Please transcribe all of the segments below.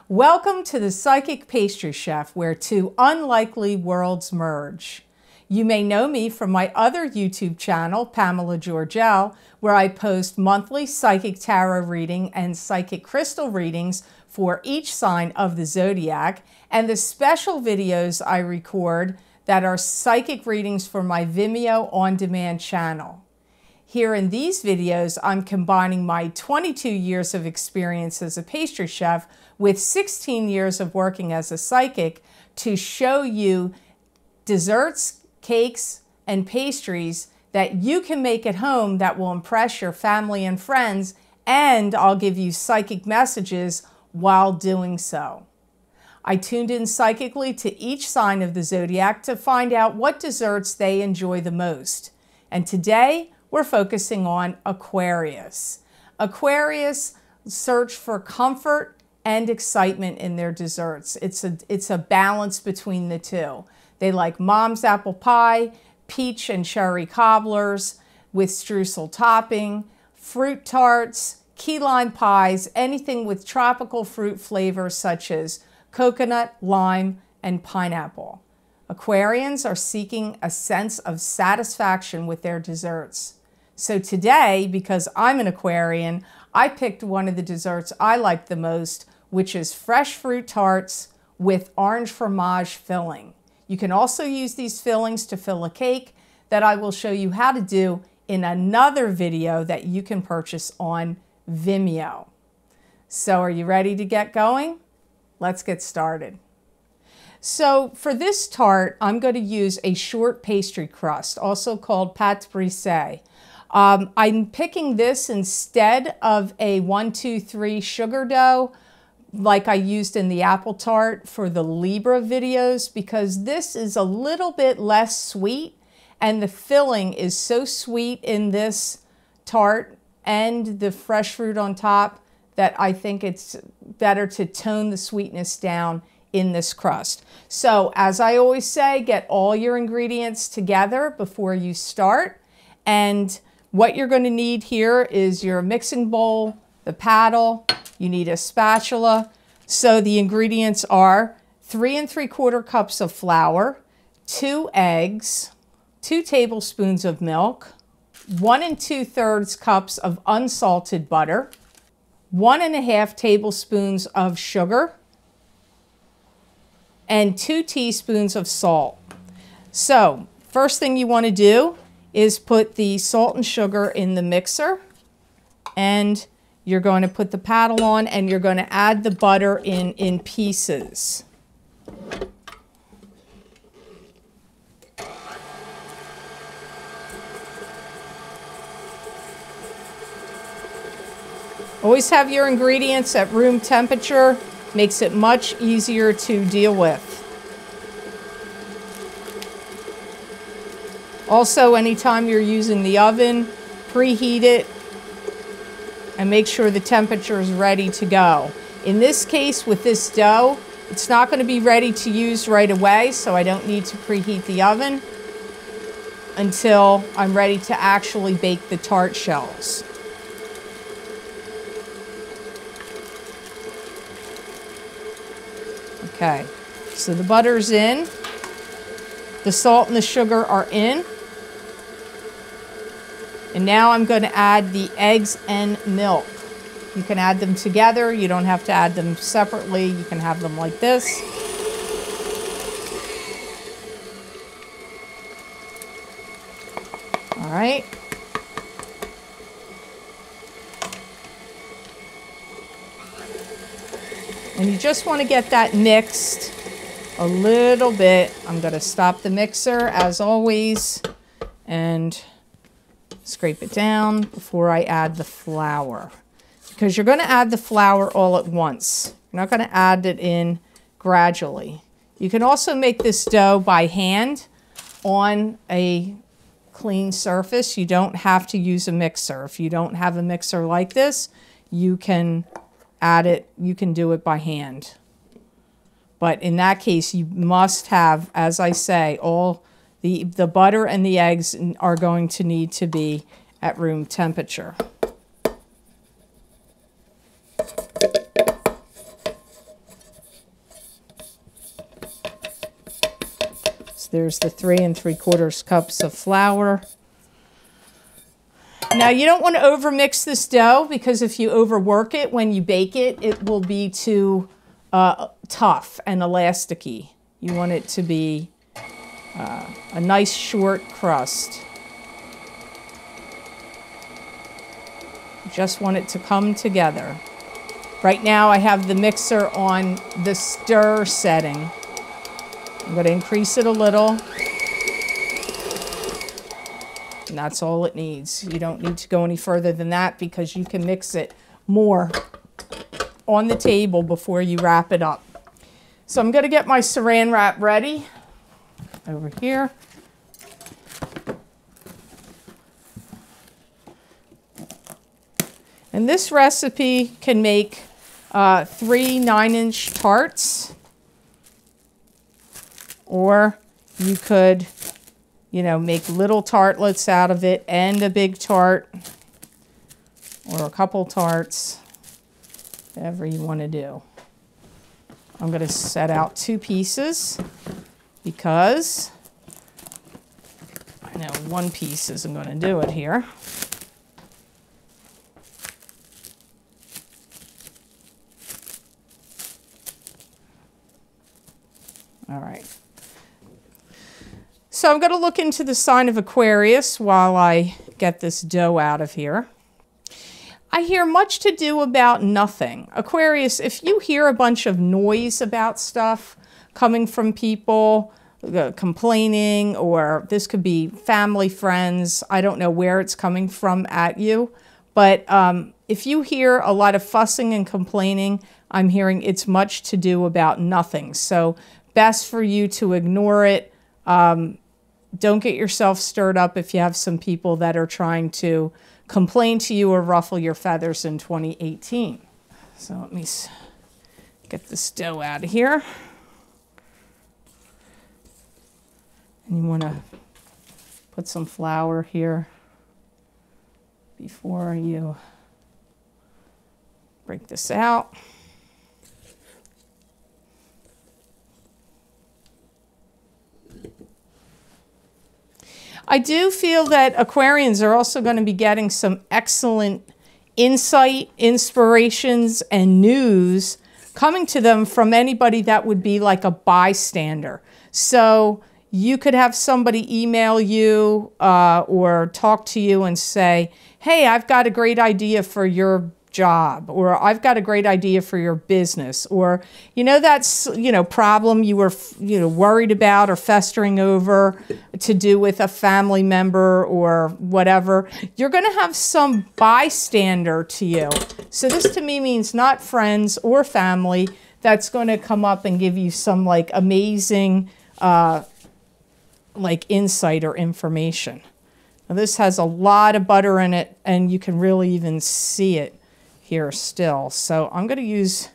Welcome to the Psychic Pastry Chef, where two unlikely worlds merge. You may know me from my other YouTube channel, Pam Georgel, where I post monthly psychic tarot reading and psychic crystal readings for each sign of the zodiac, and the special videos I record that are psychic readings for my Vimeo On Demand channel. Here in these videos, I'm combining my 22 years of experience as a pastry chef with 16 years of working as a psychic to show you desserts, cakes, and pastries that you can make at home that will impress your family and friends, and I'll give you psychic messages while doing so. I tuned in psychically to each sign of the zodiac to find out what desserts they enjoy the most. And today, we're focusing on Aquarius. Aquarius search for comfort and excitement in their desserts. It's a balance between the two. They like mom's apple pie, peach and cherry cobblers with streusel topping, fruit tarts, key lime pies, anything with tropical fruit flavors such as coconut, lime, and pineapple. Aquarians are seeking a sense of satisfaction with their desserts. So today, because I'm an Aquarian, I picked one of the desserts I like the most, which is fresh fruit tarts with orange fromage filling. You can also use these fillings to fill a cake that I will show you how to do in another video that you can purchase on Vimeo. So are you ready to get going? Let's get started. So for this tart, I'm going to use a short pastry crust, also called pâte brisée. I'm picking this instead of a 1-2-3 sugar dough like I used in the apple tart for the Libra videos, because this is a little bit less sweet and the filling is so sweet in this tart and the fresh fruit on top that I think it's better to tone the sweetness down in this crust. So as I always say, get all your ingredients together before you start. And what you're going to need here is your mixing bowl, the paddle, you need a spatula. So the ingredients are 3 3/4 cups of flour, 2 eggs, 2 tablespoons of milk, 1 2/3 cups of unsalted butter, 1 1/2 tablespoons of sugar, and 2 teaspoons of salt. So first thing you want to do is put the salt and sugar in the mixer, and you're going to put the paddle on and you're going to add the butter in pieces. Always have your ingredients at room temperature, makes it much easier to deal with. Also, anytime you're using the oven, preheat it and make sure the temperature is ready to go. In this case, with this dough, it's not going to be ready to use right away, so I don't need to preheat the oven until I'm ready to actually bake the tart shells. Okay, so the butter's in, the salt and the sugar are in. And now I'm going to add the eggs and milk. You can add them together. You don't have to add them separately. You can have them like this. All right. And you just want to get that mixed a little bit. I'm going to stop the mixer as always and scrape it down before I add the flour. You because you're going to add the flour all at once. You're not going to add it in gradually. You can also make this dough by hand on a clean surface. You don't have to use a mixer. If you don't have a mixer like this, you can add it, you can do it by hand. But in that case, you must have, as I say, all the butter and the eggs are going to need to be at room temperature. So there's the 3 3/4 cups of flour. Now you don't want to overmix this dough, because if you overwork it when you bake it, it will be too tough and elasticy. You want it to be a nice short crust. You just want it to come together. Right now I have the mixer on the stir setting. I'm going to increase it a little. And that's all it needs. You don't need to go any further than that, because you can mix it more on the table before you wrap it up. So I'm going to get my saran wrap ready over here. And this recipe can make 3 9-inch tarts, or you could, you know, make little tartlets out of it and a big tart, or a couple tarts, whatever you want to do. I'm going to set out 2 pieces, because I know 1 piece isn't going to do it here. All right. So I'm going to look into the sign of Aquarius while I get this dough out of here. I hear much to do about nothing. Aquarius, if you hear a bunch of noise about stuff coming from people, complaining, or this could be family, friends, I don't know where it's coming from at you, but if you hear a lot of fussing and complaining, I'm hearing it's much to do about nothing. So best for you to ignore it. Don't get yourself stirred up if you have some people that are trying to complain to you or ruffle your feathers in 2018. So let me get this dough out of here. And you want to put some flour here before you break this out. I do feel that Aquarians are also going to be getting some excellent insight, inspirations, and news coming to them from anybody that would be like a bystander. So you could have somebody email you or talk to you and say, hey, I've got a great idea for your job, or I've got a great idea for your business, or, you know, that's, you know, problem you were, you know, worried about or festering over to do with a family member or whatever. You're going to have some bystander to you. So this to me means not friends or family that's going to come up and give you some like amazing like insight or information. Now this has a lot of butter in it, and you can really even see it here still. So I'm going to use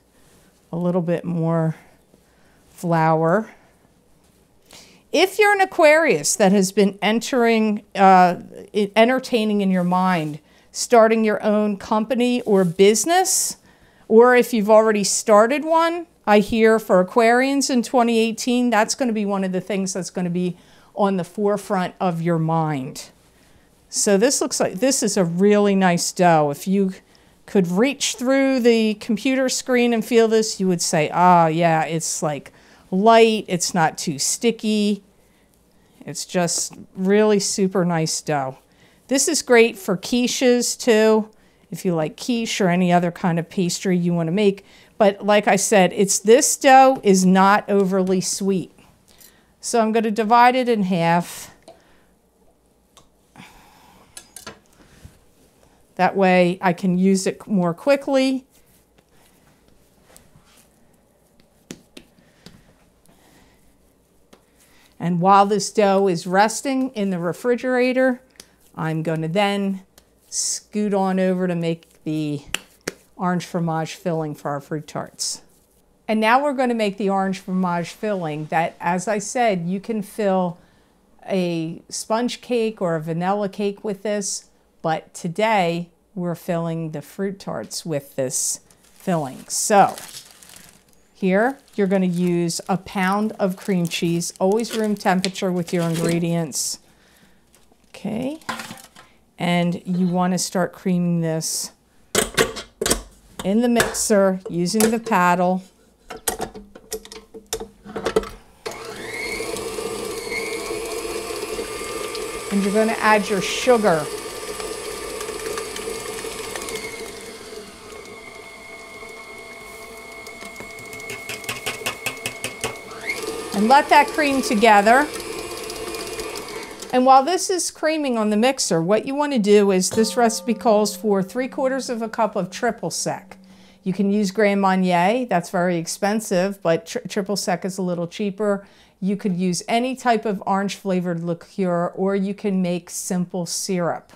a little bit more flour. If you're an Aquarius that has been entertaining in your mind, starting your own company or business, or if you've already started one, I hear for Aquarians in 2018, that's going to be one of the things that's going to be on the forefront of your mind. So this looks like this is a really nice dough. If you could reach through the computer screen and feel this, you would say, ah, yeah, it's like light, it's not too sticky. It's just really super nice dough. This is great for quiches too, if you like quiche or any other kind of pastry you want to make. But like I said, this dough is not overly sweet. So I'm going to divide it in half. That way I can use it more quickly. And while this dough is resting in the refrigerator, I'm going to then scoot on over to make the orange fromage filling for our fruit tarts. And now we're going to make the orange fromage filling that, as I said, you can fill a sponge cake or a vanilla cake with this, but today we're filling the fruit tarts with this filling. So here you're going to use a pound of cream cheese, always room temperature with your ingredients. Okay, and you want to start creaming this in the mixer using the paddle. And you're going to add your sugar. And let that cream together. And while this is creaming on the mixer, what you want to do is, this recipe calls for 3/4 cup of triple sec. You can use Grand Marnier, that's very expensive, but triple sec is a little cheaper. You could use any type of orange flavored liqueur, or you can make simple syrup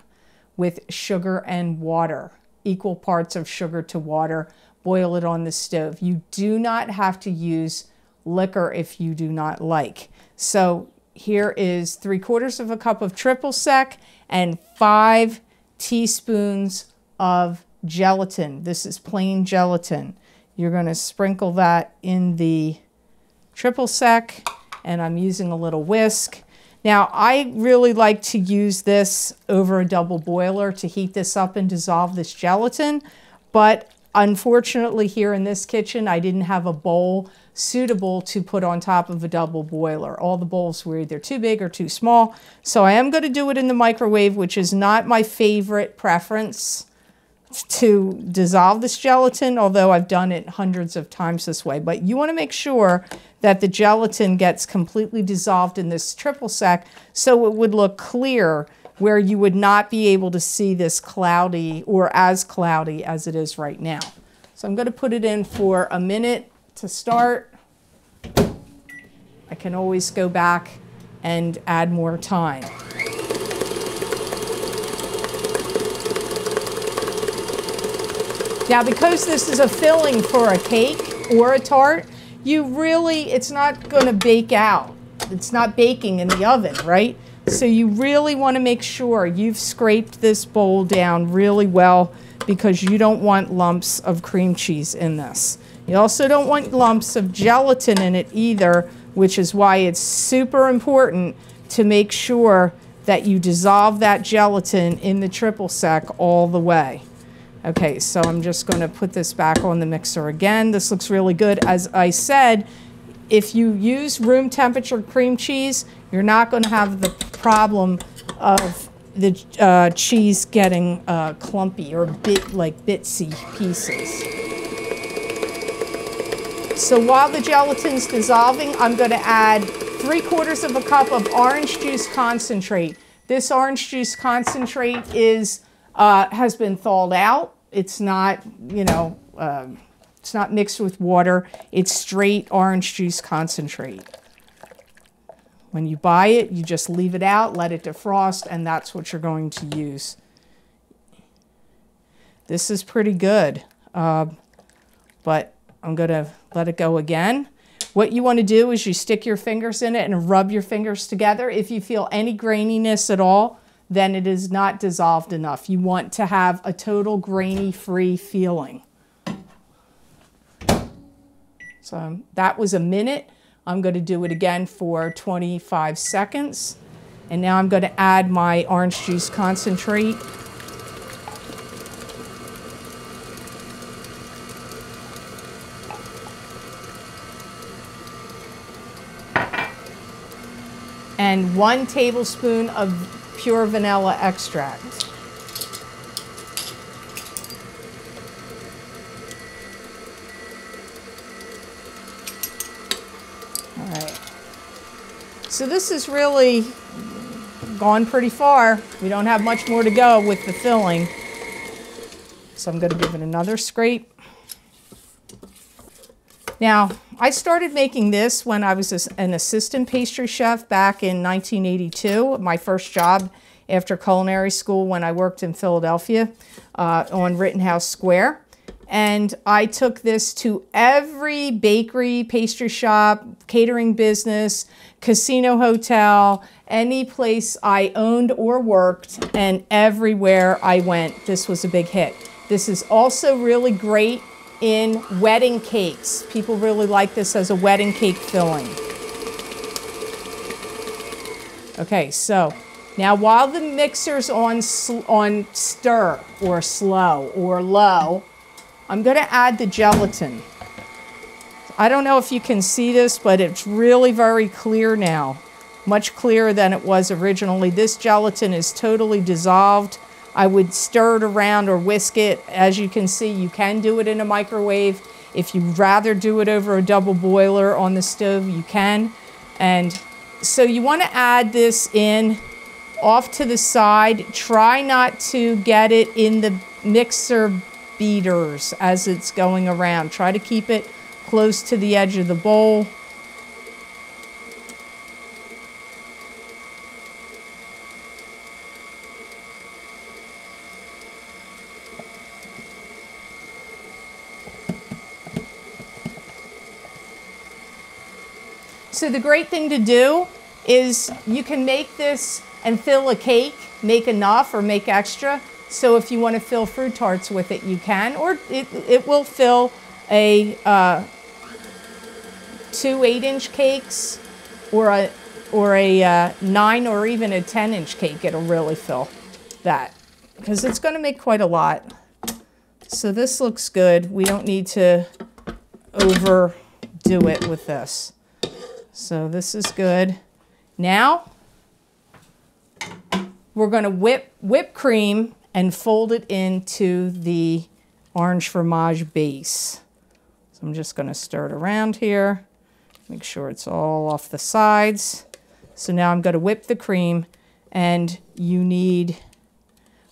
with sugar and water, equal parts of sugar to water. Boil it on the stove. You do not have to use liquor if you do not like. So here is 3/4 cup of triple sec and 5 teaspoons of gelatin. This is plain gelatin. You're going to sprinkle that in the triple sec, and I'm using a little whisk. Now, I really like to use this over a double boiler to heat this up and dissolve this gelatin, but unfortunately here in this kitchen, I didn't have a bowl suitable to put on top of a double boiler. All the bowls were either too big or too small, so I am going to do it in the microwave, which is not my favorite preference to dissolve this gelatin, although I've done it hundreds of times this way. But you want to make sure that the gelatin gets completely dissolved in this triple sec so it would look clear, where you would not be able to see this cloudy or as cloudy as it is right now. So I'm going to put it in for a minute to start. I can always go back and add more time. Now, because this is a filling for a cake or a tart, it's not going to bake out. It's not baking in the oven, right? So you really want to make sure you've scraped this bowl down really well, because you don't want lumps of cream cheese in this. You also don't want lumps of gelatin in it either, which is why it's super important to make sure that you dissolve that gelatin in the triple sec all the way. Okay, so I'm just going to put this back on the mixer again. This looks really good. As I said, if you use room temperature cream cheese, you're not going to have the problem of the cheese getting clumpy or bitsy pieces. So while the gelatin's dissolving, I'm going to add 3/4 cup of orange juice concentrate. This orange juice concentrate has been thawed out. It's not, it's not mixed with water. It's straight orange juice concentrate. When you buy it, you just leave it out, let it defrost, and that's what you're going to use. This is pretty good, but I'm going to let it go again. What you want to do is you stick your fingers in it and rub your fingers together. If you feel any graininess at all, then it is not dissolved enough. You want to have a total grainy-free feeling. So that was a minute. I'm going to do it again for 25 seconds. And now I'm going to add my orange juice concentrate. And 1 tablespoon of pure vanilla extract. All right. So this has really gone pretty far. We don't have much more to go with the filling. So I'm going to give it another scrape. Now, I started making this when I was an assistant pastry chef back in 1982, my first job after culinary school when I worked in Philadelphia on Rittenhouse Square. And I took this to every bakery, pastry shop, catering business, casino, hotel, any place I owned or worked, and everywhere I went, this was a big hit. This is also really great in wedding cakes. People really like this as a wedding cake filling. Okay, so now while the mixer's on stir or slow or low, I'm going to add the gelatin. I don't know if you can see this, but it's really very clear now. Much clearer than it was originally. This gelatin is totally dissolved. I would stir it around or whisk it. As you can see, you can do it in a microwave. If you'd rather do it over a double boiler on the stove, you can. And so you want to add this in off to the side. Try not to get it in the mixer beaters as it's going around. Try to keep it close to the edge of the bowl. So the great thing to do is you can make this and fill a cake, make enough or make extra. So if you want to fill fruit tarts with it, you can, or it will fill a 2 8-inch cakes or a 9 or even a 10-inch cake. It'll really fill that because it's going to make quite a lot. So this looks good. We don't need to overdo it with this. So this is good. Now we're going to whip cream and fold it into the orange fromage base. So I'm just going to stir it around here. Make sure it's all off the sides. So now I'm going to whip the cream, and you need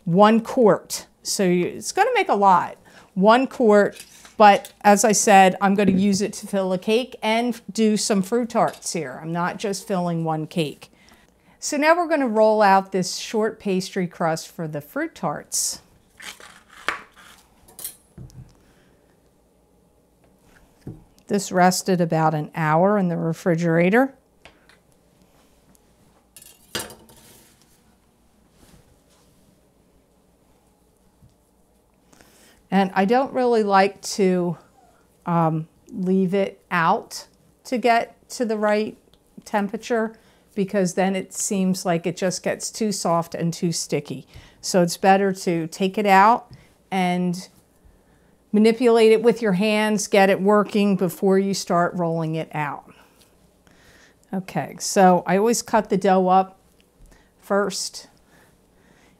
1 quart. So it's going to make a lot. 1 quart. But as I said, I'm going to use it to fill a cake and do some fruit tarts here. I'm not just filling 1 cake. So now we're going to roll out this short pastry crust for the fruit tarts. This rested about an hour in the refrigerator. And I don't really like to leave it out to get to the right temperature, because then it seems like it just gets too soft and too sticky. So it's better to take it out and manipulate it with your hands, get it working before you start rolling it out. Okay, so I always cut the dough up first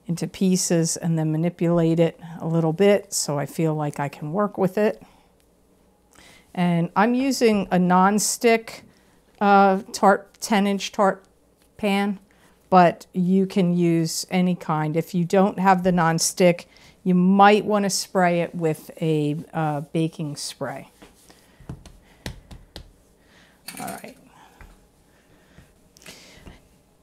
into pieces and then manipulate it a little bit so I feel like I can work with it. And I'm using a non-stick Tart 10-inch Tart pan, but you can use any kind. If you don't have the non-stick, you might want to spray it with a baking spray. All right.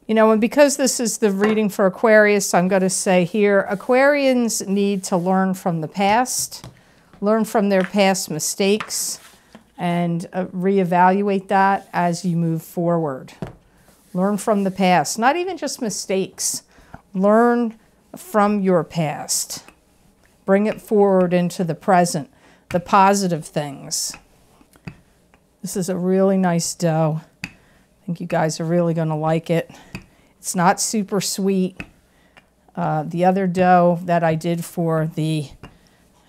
You know, and because this is the reading for Aquarius, I'm going to say here, Aquarians need to learn from the past, learn from their past mistakes, and reevaluate that as you move forward. Learn from the past, not even just mistakes. Learn from your past. Bring it forward into the present, the positive things. This is a really nice dough. I think you guys are really going to like it. It's not super sweet. The other dough that I did for the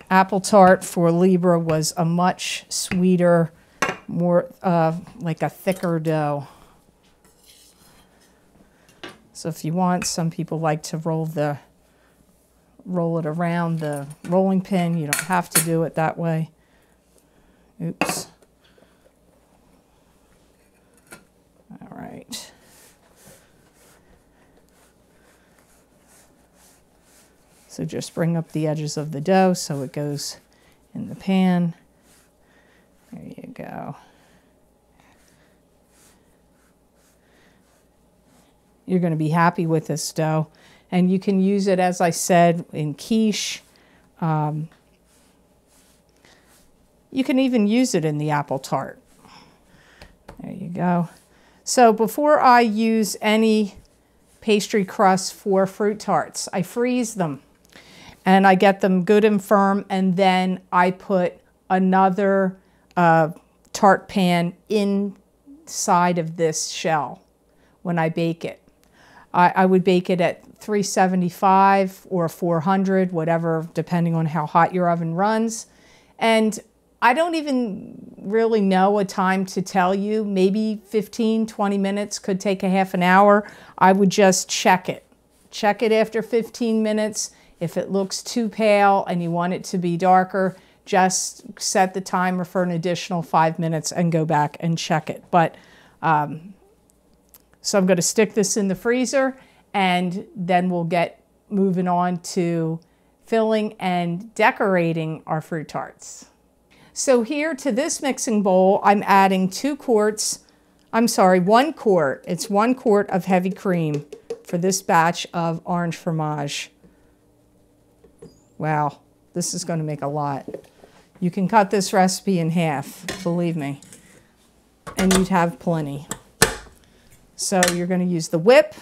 apple tart for Libra was a much sweeter, more like a thicker dough. So if you want, some people like to roll it around the rolling pin. You don't have to do it that way. Oops. All right. So just bring up the edges of the dough so it goes in the pan. There you go. You're going to be happy with this dough. And you can use it, as I said, in quiche. You can even use it in the apple tart. There you go. So before I use any pastry crust for fruit tarts, I freeze them. And I get them good and firm, and then I put another tart pan inside of this shell when I bake it. I would bake it at 375 or 400, whatever, depending on how hot your oven runs. And I don't even really know a time to tell you. Maybe 15, 20 minutes, could take a half an hour. I would just check it. Check it after 15 minutes. If it looks too pale and you want it to be darker, just set the timer for an additional 5 minutes and go back and check it. But so I'm going to stick this in the freezer, and then we'll get moving on to filling and decorating our fruit tarts. So here to this mixing bowl, I'm adding 1 quart. It's 1 quart of heavy cream for this batch of orange fromage. Wow, this is going to make a lot. You can cut this recipe in half, believe me, and you'd have plenty. So you're going to use the whip,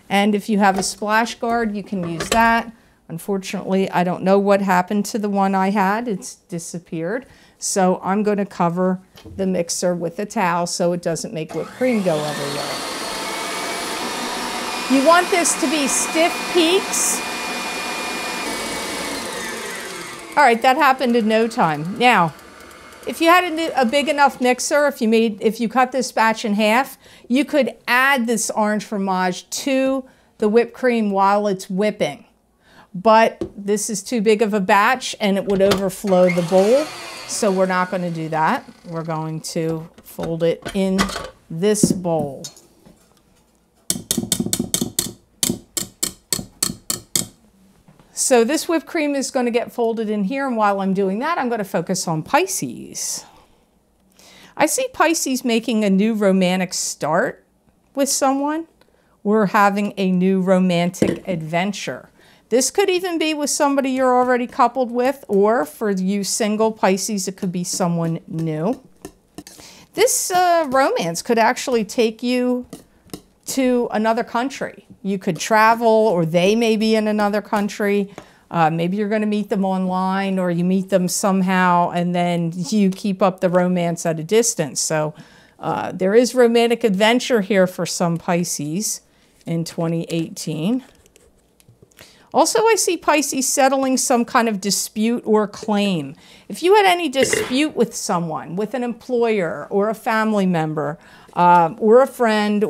and if you have a splash guard, you can use that. Unfortunately, I don't know what happened to the one I had. It's disappeared. So I'm going to cover the mixer with a towel so it doesn't make whipped cream go everywhere. You want this to be stiff peaks. All right, that happened in no time. Now, if you had a big enough mixer, if you cut this batch in half, you could add this orange fromage to the whipped cream while it's whipping. But this is too big of a batch and it would overflow the bowl, so we're not going to do that. We're going to fold it in this bowl. So this whipped cream is going to get folded in here, and while I'm doing that, I'm going to focus on Pisces. I see Pisces making a new romantic start with someone. We're having a new romantic adventure. This could even be with somebody you're already coupled with, or for you single Pisces, it could be someone new. This romance could actually take you to another country. You could travel, or they may be in another country. Maybe you're going to meet them online, or you meet them somehow, and then you keep up the romance at a distance. So there is romantic adventure here for some Pisces in 2018. Also, I see Pisces settling some kind of dispute or claim. If you had any dispute with someone, with an employer or a family member, or a friend,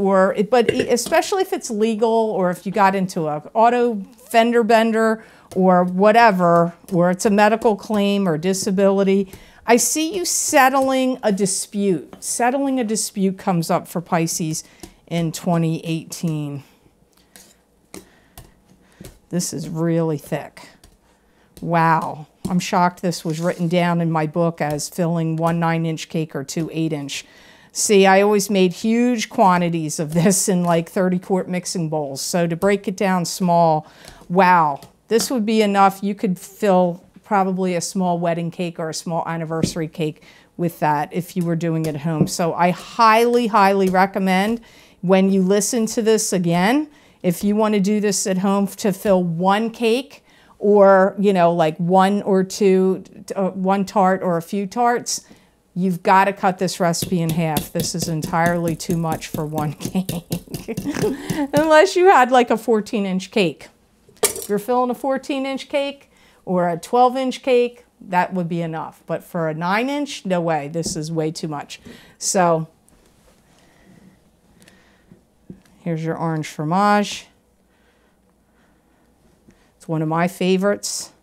but especially if it's legal, or if you got into an auto fender bender or whatever, or it's a medical claim or disability, I see you settling a dispute. Settling a dispute comes up for Pisces in 2018. This is really thick. Wow. I'm shocked this was written down in my book as filling 1 9-inch cake or 2 8-inch. See, I always made huge quantities of this in like 30-quart mixing bowls. So to break it down small, wow, this would be enough. You could fill probably a small wedding cake or a small anniversary cake with that if you were doing it at home. So I highly, highly recommend when you listen to this again, if you want to do this at home to fill 1 cake, or, you know, like 1 or 2, 1 tart or a few tarts, you've got to cut this recipe in half. This is entirely too much for 1 cake. Unless you had like a 14-inch cake. If you're filling a 14-inch cake or a 12-inch cake, that would be enough. But for a 9-inch, no way. This is way too much. So here's your orange fromage. It's one of my favorites.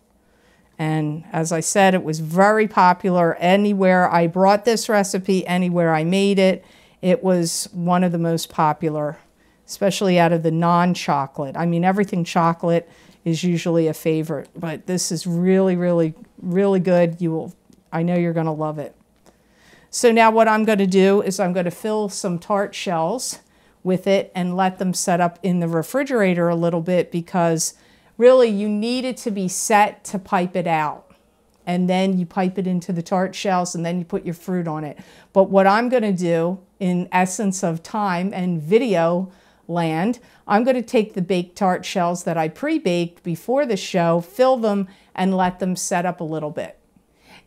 And as I said, it was very popular anywhere I brought this recipe, anywhere I made it. It was one of the most popular especially out of the non-chocolate. I mean, everything chocolate is usually a favorite, but this is really, really, really good. I know you're gonna love it. So now what I'm gonna do is I'm gonna fill some tart shells with it and let them set up in the refrigerator a little bit, because really you need it to be set to pipe it out. And then you pipe it into the tart shells and then you put your fruit on it. But what I'm gonna do, in essence of time and video land, I'm gonna take the baked tart shells that I pre-baked before the show, fill them, and let them set up a little bit.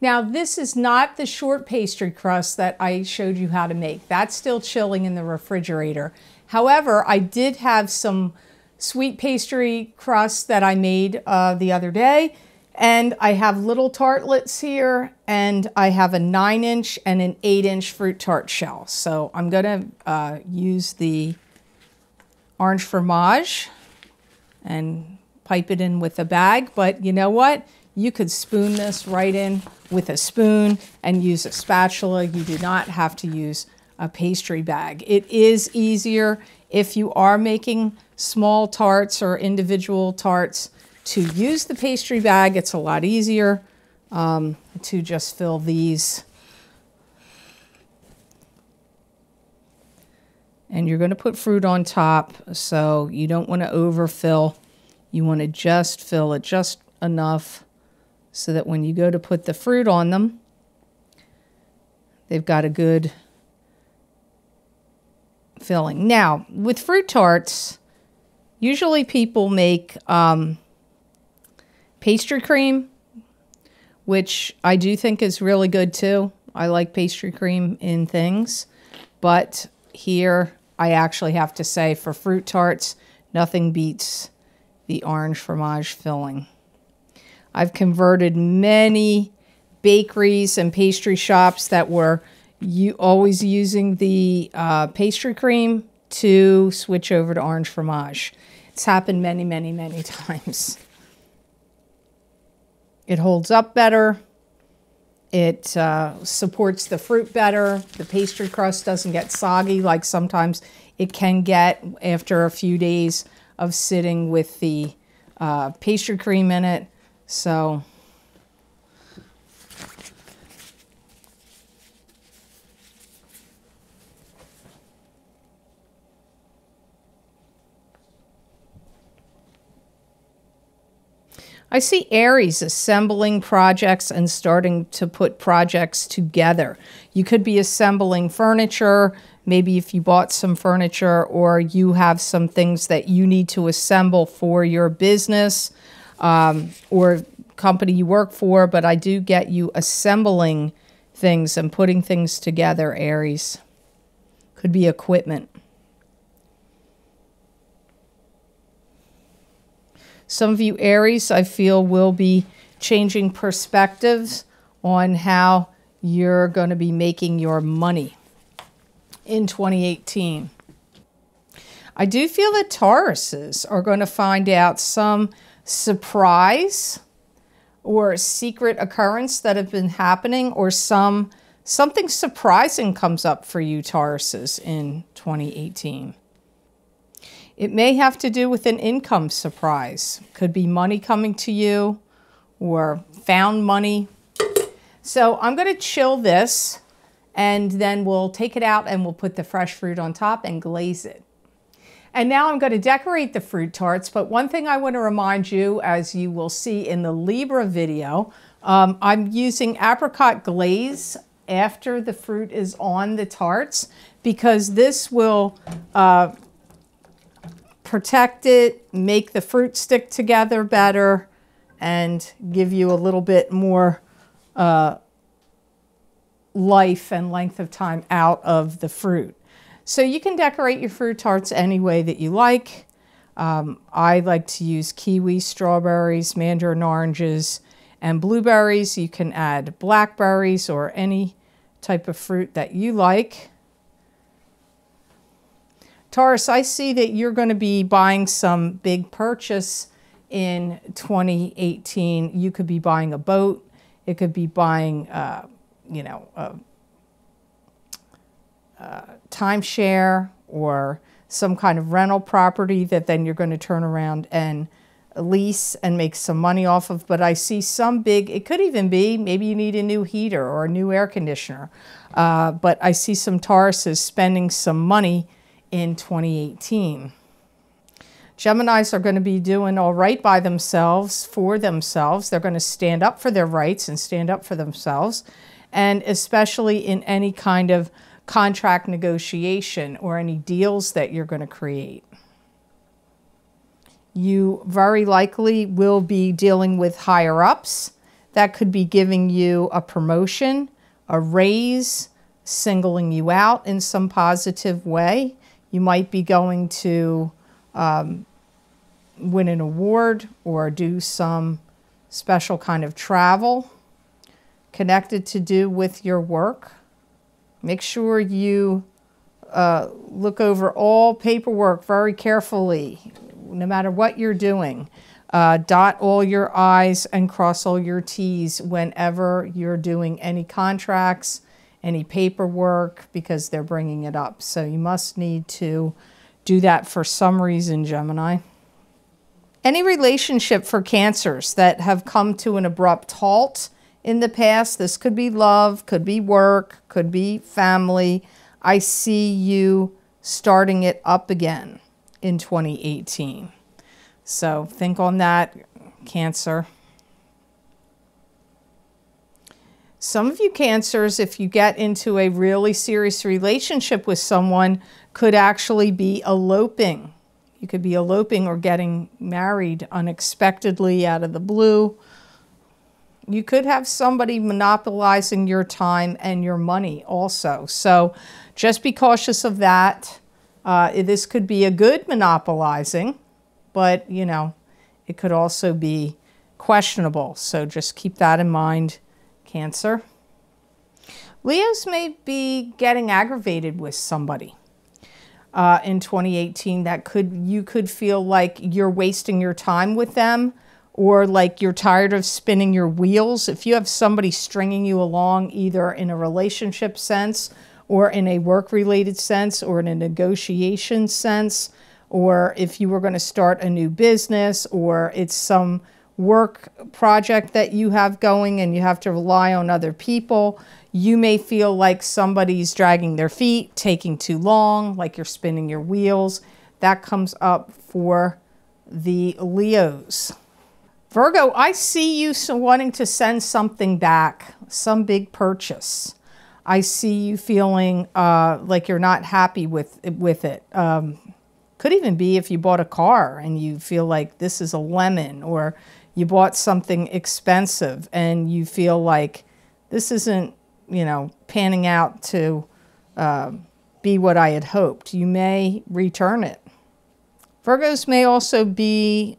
Now, this is not the short pastry crust that I showed you how to make. That's still chilling in the refrigerator. However, I did have some sweet pastry crust that I made the other day, and I have little tartlets here, and I have a 9-inch and an 8-inch fruit tart shell. So I'm gonna use the orange fromage and pipe it in with a bag, but you know what? You could spoon this right in with a spoon and use a spatula. You do not have to use a pastry bag. It is easier if you are making small tarts or individual tarts to use the pastry bag. It's a lot easier to just fill these. And you're going to put fruit on top, so you don't want to overfill. You want to just fill it just enough so that when you go to put the fruit on them, they've got a good filling. Now, with fruit tarts, usually people make pastry cream, which I do think is really good too. I like pastry cream in things, but here I actually have to say, for fruit tarts, nothing beats the orange fromage filling. I've converted many bakeries and pastry shops that were always using the pastry cream to switch over to orange fromage. It's happened many, many, many times. It holds up better. It supports the fruit better. The pastry crust doesn't get soggy like sometimes it can get after a few days of sitting with the pastry cream in it. So I see Aries assembling projects and starting to put projects together. You could be assembling furniture, maybe if you bought some furniture, or you have some things that you need to assemble for your business or company you work for, but I do get you assembling things and putting things together, Aries. Could be equipment. Some of you Aries, I feel, will be changing perspectives on how you're going to be making your money in 2018. I do feel that Tauruses are going to find out some surprise or secret occurrence that have been happening, or something surprising comes up for you Tauruses in 2018. It may have to do with an income surprise. Could be money coming to you or found money. So I'm going to chill this, and then we'll take it out and we'll put the fresh fruit on top and glaze it. And now I'm going to decorate the fruit tarts, but one thing I want to remind you, as you will see in the Libra video, I'm using apricot glaze after the fruit is on the tarts, because this will protect it, make the fruit stick together better, and give you a little bit more life and length of time out of the fruit. So you can decorate your fruit tarts any way that you like. I like to use kiwi, strawberries, mandarin oranges, and blueberries. You can add blackberries or any type of fruit that you like. Taurus, I see that you're going to be buying some big purchase in 2018. You could be buying a boat. It could be buying, you know, a timeshare or some kind of rental property that then you're going to turn around and lease and make some money off of. But I see some big, it could even be, maybe you need a new heater or a new air conditioner. But I see some Tauruses spending some money in 2018. Geminis are going to be doing all right by themselves, for themselves. They're going to stand up for their rights and stand up for themselves. And especially in any kind of contract negotiation or any deals that you're going to create. You very likely will be dealing with higher ups. That could be giving you a promotion, a raise, singling you out in some positive way. You might be going to win an award or do some special kind of travel connected to do with your work. Make sure you look over all paperwork very carefully, no matter what you're doing. Dot all your I's and cross all your T's whenever you're doing any contracts, any paperwork, because they're bringing it up. So you must need to do that for some reason, Gemini. Any relationship for Cancers that have come to an abrupt halt in the past, this could be love, could be work, could be family. I see you starting it up again in 2018. So think on that, Cancer. Some of you Cancers, if you get into a really serious relationship with someone, could actually be eloping. You could be eloping or getting married unexpectedly out of the blue. You could have somebody monopolizing your time and your money also. So just be cautious of that. This could be a good monopolizing, but, you know, it could also be questionable. So just keep that in mind, Cancer. Leos may be getting aggravated with somebody in 2018. You could feel like you're wasting your time with them, or like you're tired of spinning your wheels. If you have somebody stringing you along, either in a relationship sense or in a work-related sense or in a negotiation sense, or if you were going to start a new business, or it's some work project that you have going and you have to rely on other people, you may feel like somebody's dragging their feet, taking too long, like you're spinning your wheels. That comes up for the Leos. Virgo, I see you wanting to send something back, some big purchase. I see you feeling like you're not happy with it. Could even be if you bought a car and you feel like this is a lemon, or you bought something expensive and you feel like this isn't, you know, panning out to be what I had hoped. You may return it. Virgos may also be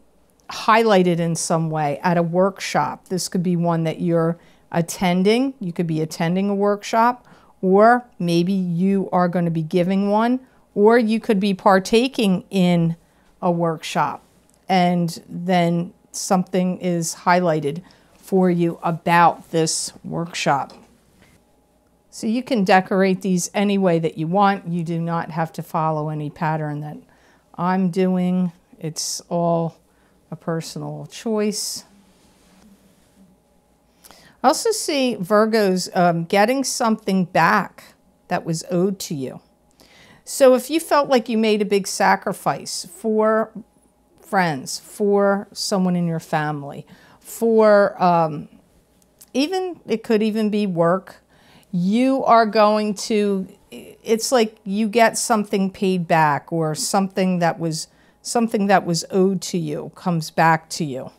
highlighted in some way at a workshop. This could be one that you're attending. You could be attending a workshop, or maybe you are going to be giving one, or you could be partaking in a workshop and then something is highlighted for you about this workshop. So you can decorate these any way that you want. You do not have to follow any pattern that I'm doing. It's all a personal choice. I also see Virgos getting something back that was owed to you. So if you felt like you made a big sacrifice for friends, for someone in your family, for it could even be work, you are going to, it's like you get something paid back, or something that was owed to you comes back to you.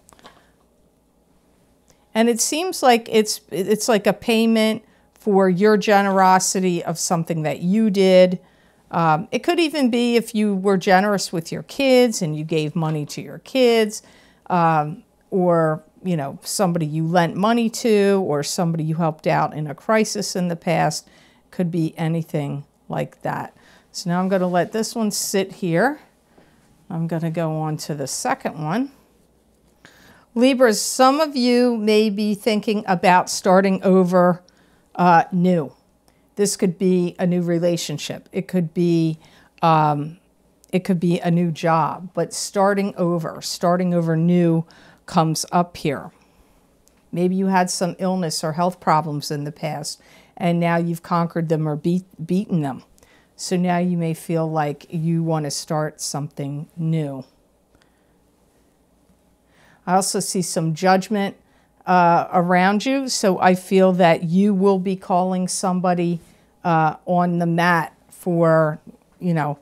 And it seems like it's like a payment for your generosity of something that you did. It could even be if you were generous with your kids and you gave money to your kids, or, you know, somebody you lent money to, or somebody you helped out in a crisis in the past. Could be anything like that. So now I'm going to let this one sit here. I'm going to go on to the second one. Libras, some of you may be thinking about starting over new. This could be a new relationship. It could be It could be a new job, but starting over new comes up here. Maybe you had some illness or health problems in the past, and now you've conquered them or beaten them. So now you may feel like you want to start something new. I also see some judgment around you, so I feel that you will be calling somebody on the mat for, you know,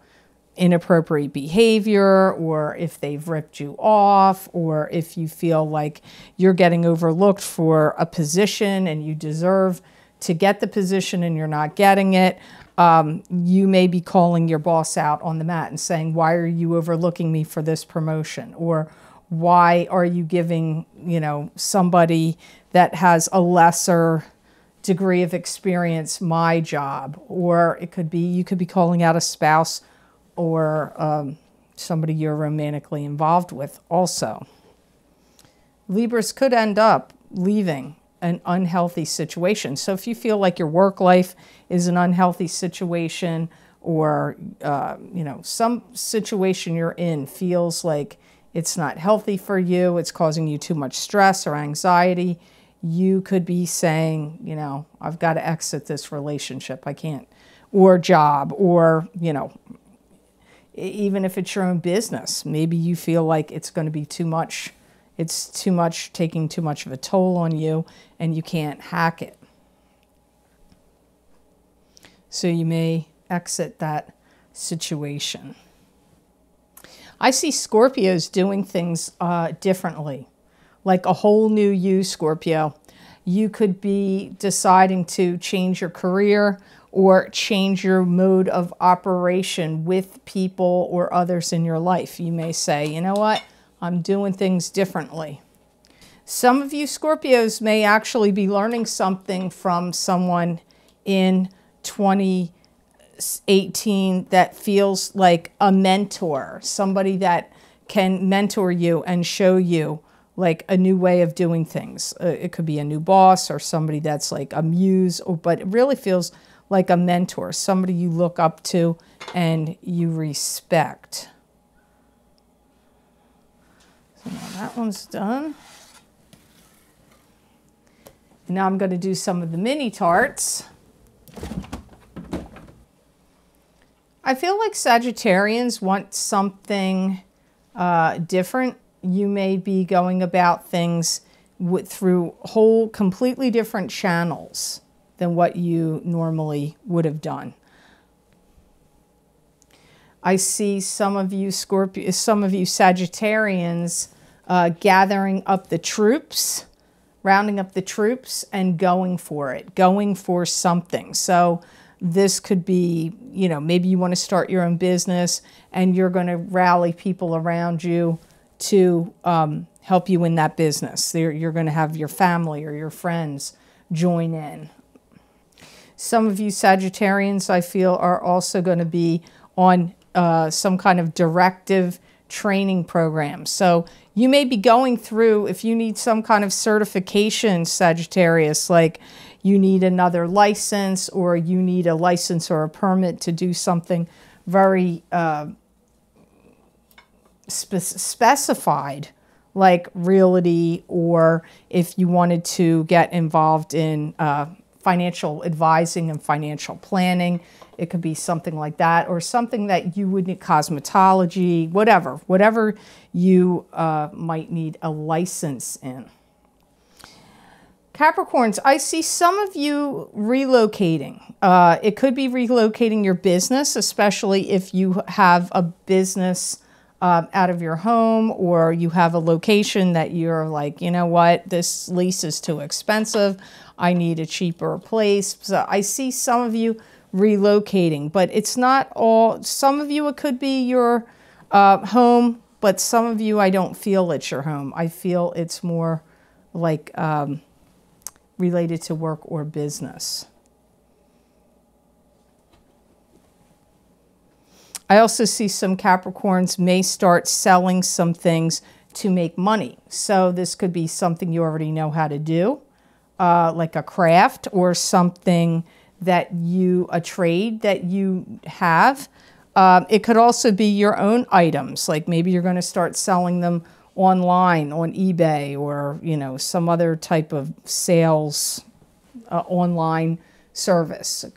inappropriate behavior, or if they've ripped you off, or if you feel like you're getting overlooked for a position and you deserve to get the position and you're not getting it. You may be calling your boss out on the mat and saying, why are you overlooking me for this promotion? Or why are you giving, you know, somebody that has a lesser degree of experience my job? Or it could be, you could be calling out a spouse or somebody you're romantically involved with also. Libras could end up leaving an unhealthy situation. So if you feel like your work life is an unhealthy situation, or you know, some situation you're in feels like it's not healthy for you, it's causing you too much stress or anxiety, you could be saying, you know, I've got to exit this relationship, I can't, or job, or, you know, even if it's your own business, maybe you feel like it's going to be too much, it's too much, taking too much of a toll on you, and you can't hack it. So you may exit that situation. I see Scorpios doing things differently, like a whole new you, Scorpio. You could be deciding to change your career or change your mode of operation with people or others in your life. You may say, you know what, I'm doing things differently. Some of you Scorpios may actually be learning something from someone in 2018 that feels like a mentor, somebody that can mentor you and show you like a new way of doing things. It could be a new boss or somebody that's like a muse, but it really feels like a mentor, somebody you look up to and you respect. So now that one's done. Now I'm going to do some of the mini tarts. I feel like Sagittarians want something different. You may be going about things through whole completely different channels than what you normally would have done. I see some of you Sagittarians gathering up the troops, rounding up the troops and going for it, going for something. So this could be, you know, maybe you want to start your own business and you're going to rally people around you to help you in that business. You're going to have your family or your friends join in. Some of you Sagittarians, I feel, are also going to be on some kind of directive training program. So you may be going through, if you need some kind of certification, Sagittarius, like you need another license or you need a license or a permit to do something very specified, like realty, or if you wanted to get involved in financial advising and financial planning, it could be something like that, or something that you would need, cosmetology, whatever you might need a license in. Capricorns, I see some of you relocating. It could be relocating your business, especially if you have a business out of your home, or you have a location that you're like, you know what, this lease is too expensive, I need a cheaper place. So I see some of you relocating, but it's not all. Some of you, it could be your home, but some of you, I don't feel it's your home. I feel it's more like related to work or business. I also see some Capricorns may start selling some things to make money. So this could be something you already know how to do, like a craft, or something that a trade that you have, It could also be your own items, like maybe you're going to start selling them online on eBay or, you know, some other type of sales online service. It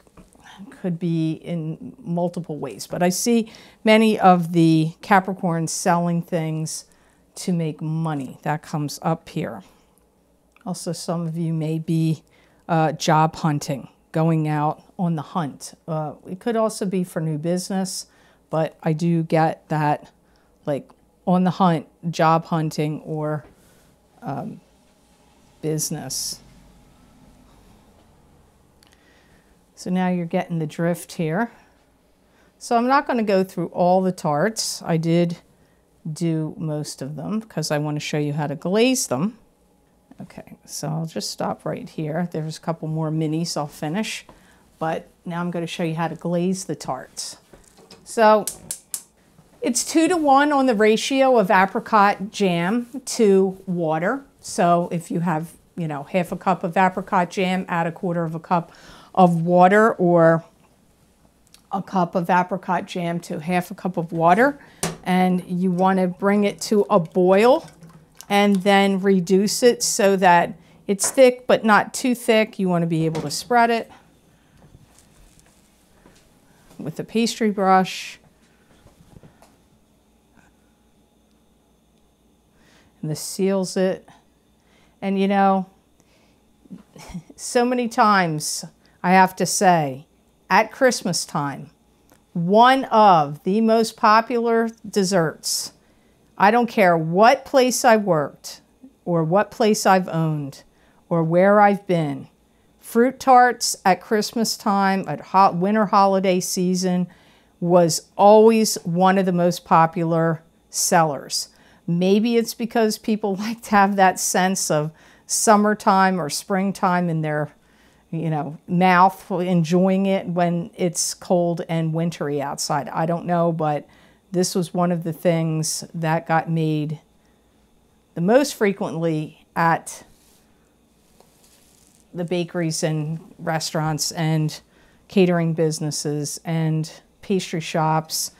could be in multiple ways, but I see many of the Capricorns selling things to make money. That comes up here. Also, some of you may be job hunting, going out on the hunt. It could also be for new business, but I do get that, like on the hunt, job hunting, or business. So now you're getting the drift here. So I'm not going to go through all the tarts. I did do most of them because I want to show you how to glaze them. Okay, so I'll just stop right here. There's a couple more minis I'll finish, but now I'm going to show you how to glaze the tarts. So it's 2-to-1 on the ratio of apricot jam to water. So if you have, you know, half a cup of apricot jam, add 1/4 cup of water, or a cup of apricot jam to half a cup of water. And you want to bring it to a boil and then reduce it so that it's thick but not too thick. You want to be able to spread it with a pastry brush. And this seals it. And you know, so many times I have to say, at Christmas time, one of the most popular desserts, I don't care what place I worked or what place I've owned or where I've been, fruit tarts at Christmas time, at winter holiday season, was always one of the most popular sellers. Maybe it's because people like to have that sense of summertime or springtime in their, you know, mouth, enjoying it when it's cold and wintry outside. I don't know, but this was one of the things that got made the most frequently at the bakeries and restaurants and catering businesses and pastry shops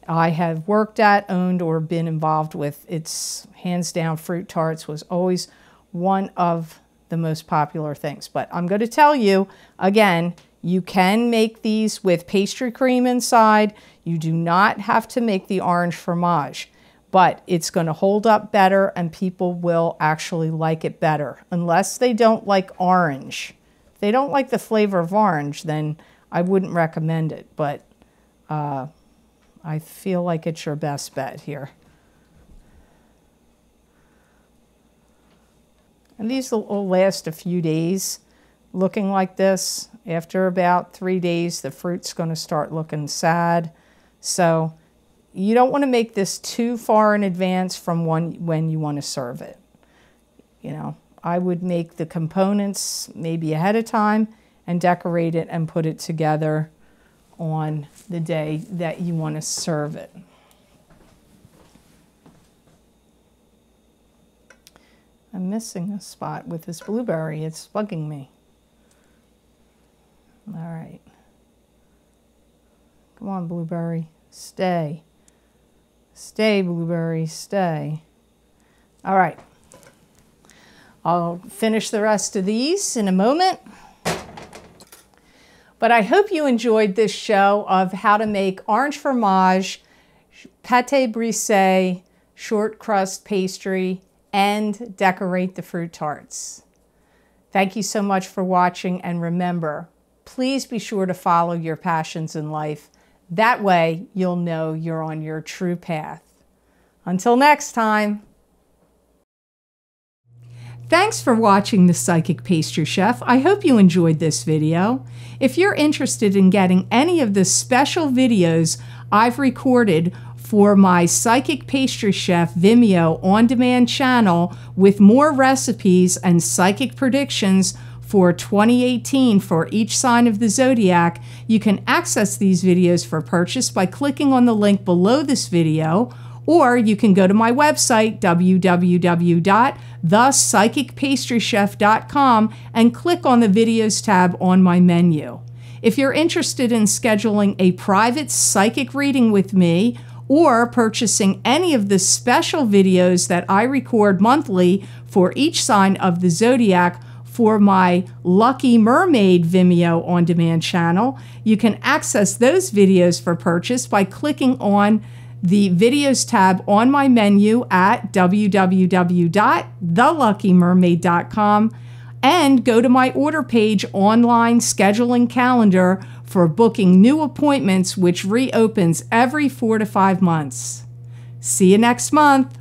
I have worked at, owned, or been involved with. It's hands down, fruit tarts was always one of the most popular things. But I'm going to tell you, again, you can make these with pastry cream inside. You do not have to make the orange fromage, but it's going to hold up better and people will actually like it better, unless they don't like orange. If they don't like the flavor of orange, then I wouldn't recommend it, but I feel like it's your best bet here. And these will last a few days looking like this. After about 3 days, the fruit's going to start looking sad. So you don't want to make this too far in advance from when you want to serve it. You know, I would make the components maybe ahead of time and decorate it and put it together on the day that you want to serve it. I'm missing a spot with this blueberry. It's bugging me. All right. Come on, blueberry. Stay. Stay, blueberry. Stay. All right. I'll finish the rest of these in a moment. But I hope you enjoyed this show of how to make orange fromage, pâte brisée, short crust pastry, and decorate the fruit tarts. Thank you so much for watching, and remember, please be sure to follow your passions in life. That way you'll know you're on your true path. Until next time. Thanks for watching The Psychic Pastry Chef. I hope you enjoyed this video. If you're interested in getting any of the special videos I've recorded for my Psychic Pastry Chef Vimeo On Demand channel with more recipes and psychic predictions for 2018 for each sign of the zodiac, you can access these videos for purchase by clicking on the link below this video, or you can go to my website, www.thepsychicpastrychef.com, and click on the videos tab on my menu. If you're interested in scheduling a private psychic reading with me or purchasing any of the special videos that I record monthly for each sign of the zodiac for my Lucky Mermaid Vimeo On Demand channel, you can access those videos for purchase by clicking on the videos tab on my menu at www.theluckymermaid.com and go to my order page online scheduling calendar for booking new appointments, which reopens every 4 to 5 months. See you next month.